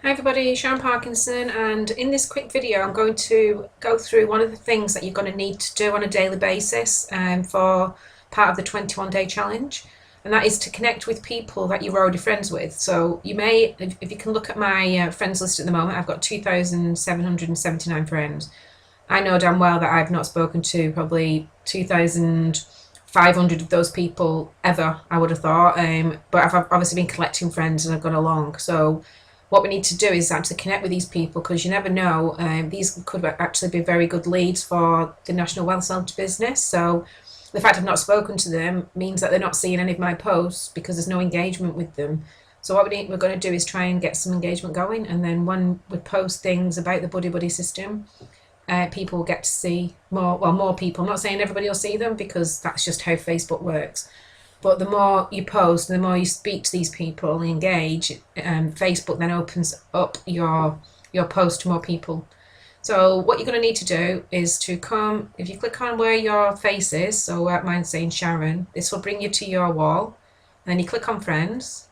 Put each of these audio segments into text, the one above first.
Hi everybody, Sharon Parkinson, and in this quick video I'm going to go through one of the things that you're going to need to do on a daily basis for part of the 21-day challenge, and that is to connect with people that you're already friends with. So you may, if you can look at my friends list at the moment, I've got 2,779 friends. I know damn well that I've not spoken to probably 2,500 of those people ever, I would have thought, but I've obviously been collecting friends and I've gone along. So what we need to do is actually connect with these people, because you never know, these could actually be very good leads for the National Wealth Centre business. So the fact I've not spoken to them means that they're not seeing any of my posts because there's no engagement with them. So what we're going to do is try and get some engagement going, and then when we post things about the Buddy Buddy system, people will get to see more people. I'm not saying everybody will see them, because that's just how Facebook works. But the more you post, the more you speak to these people and engage, Facebook then opens up your post to more people. So what you're going to need to do is to come, if you click on where your face is, so where mine's saying Sharon, this will bring you to your wall. And then you click on friends.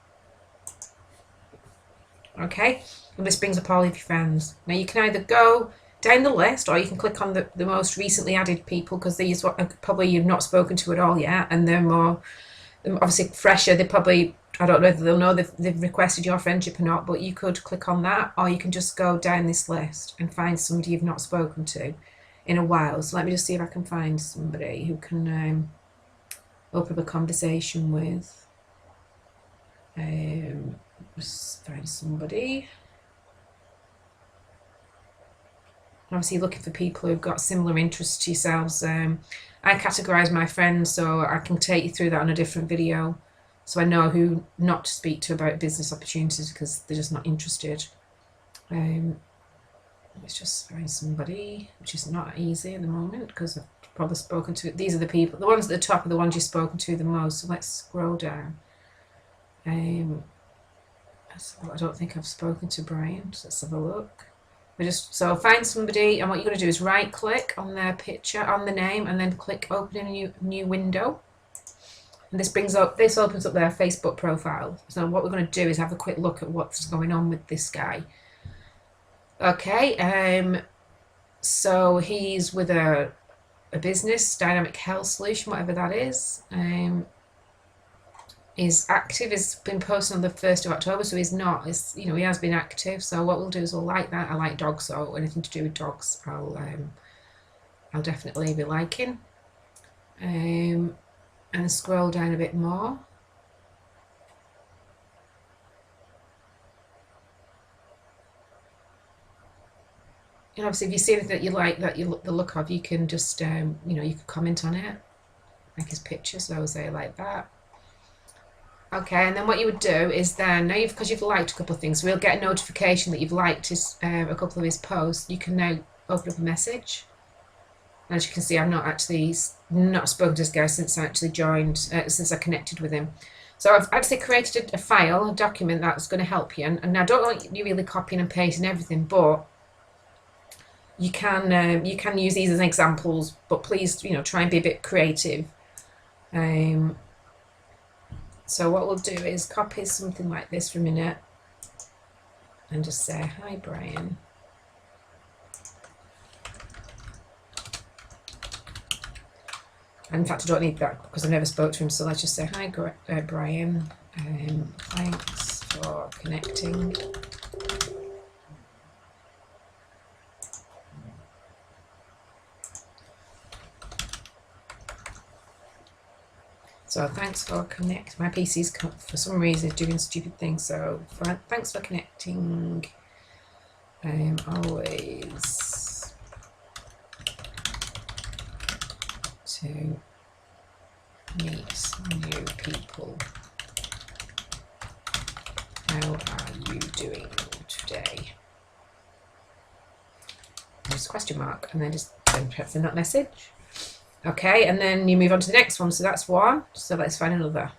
Okay, and this brings up all of your friends. Now you can either go down the list, or you can click on the most recently added people, because these probably you've not spoken to at all yet, and they're more obviously fresher. They probably, I don't know whether they'll know they've requested your friendship or not, but you could click on that, or you can just go down this list and find somebody you've not spoken to in a while. So let me just see if I can find somebody who can open up a conversation with. Just find somebody. Obviously looking for people who've got similar interests to yourselves. I categorise my friends, so I can take you through that on a different video, so I know who not to speak to about business opportunities, because they're just not interested. Let's just find somebody, which is not easy at the moment, because I've probably spoken to, these are the people, the ones at the top are the ones you've spoken to the most. So let's scroll down. I don't think I've spoken to Brian, so let's have a look. So find somebody, and what you're going to do is right click on their picture, on the name, and then click open a new window. And this opens up their Facebook profile. So what we're going to do is have a quick look at what's going on with this guy. Okay, so he's with a business, Dynamic Health Solution, whatever that is. Is active, has been posted on the 1st of October, so he has been active. So what we'll do is we'll like that. I like dogs, so anything to do with dogs I'll definitely be liking. And scroll down a bit more. And obviously if you see anything that you like, that the look of, you can just you can comment on it, like his pictures. So I would say like that. Okay, and then what you would do is then, now because you've liked a couple of things, we'll get a notification that you've liked a couple of his posts. You can now open up a message. As you can see, I've not spoken to this guy since I actually joined, since I connected with him. So I've actually created a file, a document that's going to help you. And I don't want you really copying and pasting everything, but you can use these as examples. But please, try and be a bit creative. So what we'll do is copy something like this for a minute and just say, hi Brian. And in fact, I don't need that because I never spoke to him, so let's just say, hi Brian, thanks for connecting. So thanks for connecting. My PC's for some reason doing stupid things. So thanks for connecting. Always to meet new people. How are you doing today? Just question mark, and then just send that message. Okay, and then you move on to the next one. So that's one. So let's find another.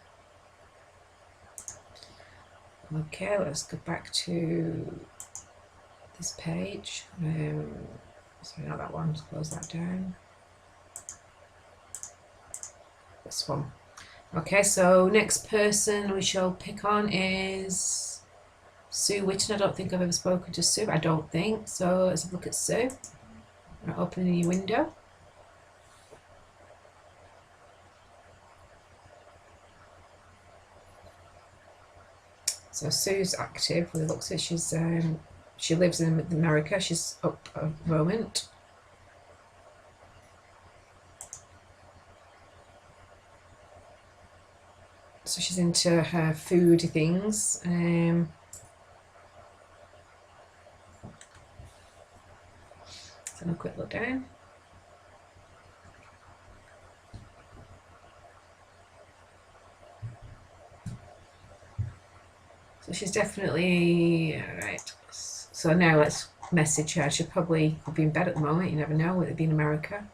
Okay, let's go back to this page. Sorry, not that one. Let's close that down. This one. Okay, so next person we shall pick on is Sue Whitten, I don't think I've ever spoken to Sue. I don't think. So let's have a look at Sue. Right, open a new window. So Sue's active. With the looks of it, she lives in America. She's up at the moment. So she's into her foodie things. Let's have a quick look down. So she's definitely right. So now let's message her. She'll probably be in bed at the moment. You never know with it being America.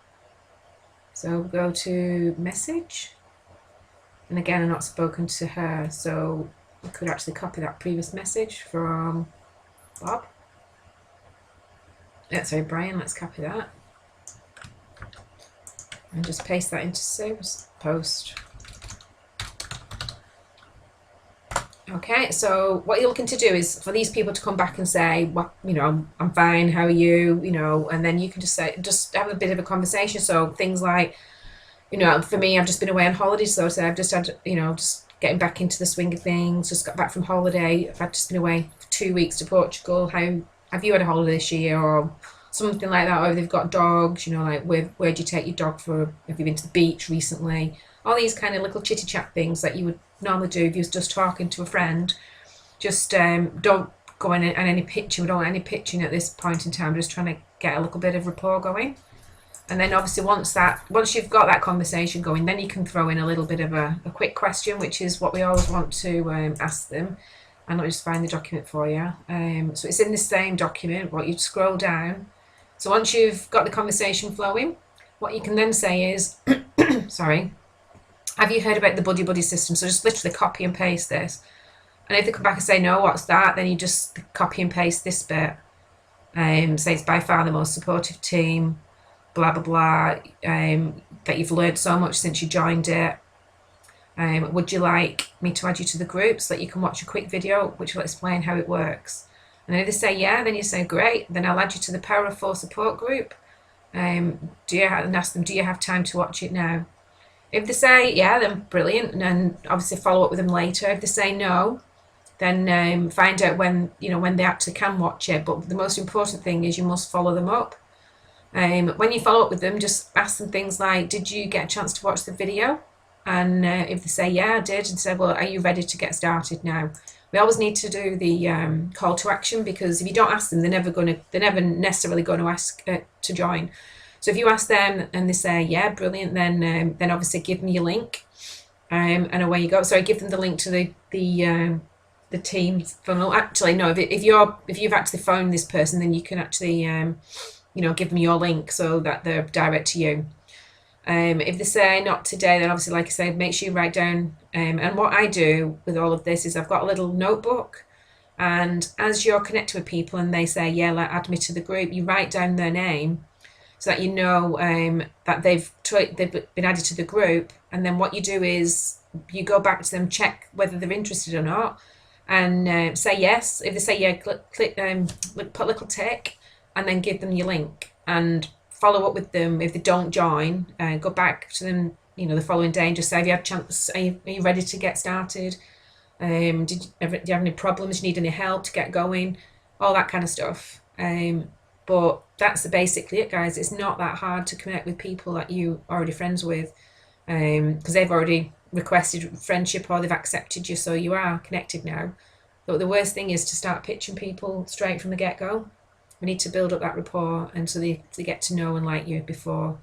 So we'll go to message. And again, I've not spoken to her, so we could actually copy that previous message from Bob. Sorry, Brian, let's copy that. And just paste that into Sue's post. Okay, so what you're looking to do is for these people to come back and say, well, you know, I'm fine, how are you? You know, and then you can just have a bit of a conversation. So things like, you know, for me, I've just been away on holiday, so I've just had, you know, just getting back into the swing of things, just got back from holiday. I've just been away for 2 weeks to Portugal. How have you had a holiday this year, or something like that? Or they've got dogs, you know, like where'd you take your dog for? Have you been to the beach recently? All these kind of little chitty chat things that you would normally do if you was just talking to a friend. Just don't go on any pitching. We don't want any pitching at this point in time. We're just trying to get a little bit of rapport going. And then obviously once you've got that conversation going, then you can throw in a little bit of a quick question, which is what we always want to ask them. And I'll just find the document for you. So it's in the same document, but you scroll down. So once you've got the conversation flowing, what you can then say is, sorry, have you heard about the Buddy Buddy system? So just literally copy and paste this. And if they come back and say, no, what's that? Then you just copy and paste this bit. Say it's by far the most supportive team, blah, blah, blah, that you've learned so much since you joined it. Would you like me to add you to the group so that you can watch a quick video which will explain how it works? And if they say yeah, then you say great, then I'll add you to the Power of 4 support group. And ask them, do you have time to watch it now? If they say yeah, then brilliant, and then obviously follow up with them later. If they say no, then find out when they actually can watch it. But the most important thing is you must follow them up. When you follow up with them, just ask them things like, did you get a chance to watch the video? And if they say yeah, I did, and say, well, are you ready to get started now? We always need to do the call to action, because if you don't ask them, they're never necessarily going to ask to join. So if you ask them and they say yeah, brilliant, then obviously give them your link, and away you go. Sorry, give them the link to the team funnel. Actually, no, if you've actually phoned this person, then you can actually give them your link so that they're direct to you. If they say not today, then obviously, like I said, make sure you write down. And what I do with all of this is I've got a little notebook, and as you're connecting with people and they say, yeah, add me to the group, you write down their name so that you know that they've been added to the group. And then what you do is you go back to them, check whether they're interested or not, and say yes. If they say yeah, put a little tick, and then give them your link and follow up with them. If they don't join, go back to them, the following day and just say, have you had a chance? Are you ready to get started? Do you have any problems? You need any help to get going? All that kind of stuff. But that's basically it, guys. It's not that hard to connect with people that you are already friends with, because they've already requested friendship or they've accepted you, so you are connected now. But the worst thing is to start pitching people straight from the get-go. We need to build up that rapport, and so they get to know and like you before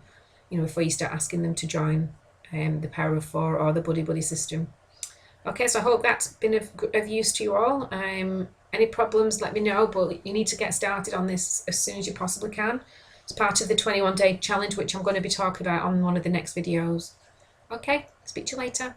you start asking them to join the Power of 4 or the Buddy Buddy system. Okay, so I hope that's been of use to you all. Any problems, let me know, but you need to get started on this as soon as you possibly can. It's part of the 21-day challenge, which I'm going to be talking about on one of the next videos. Okay, speak to you later.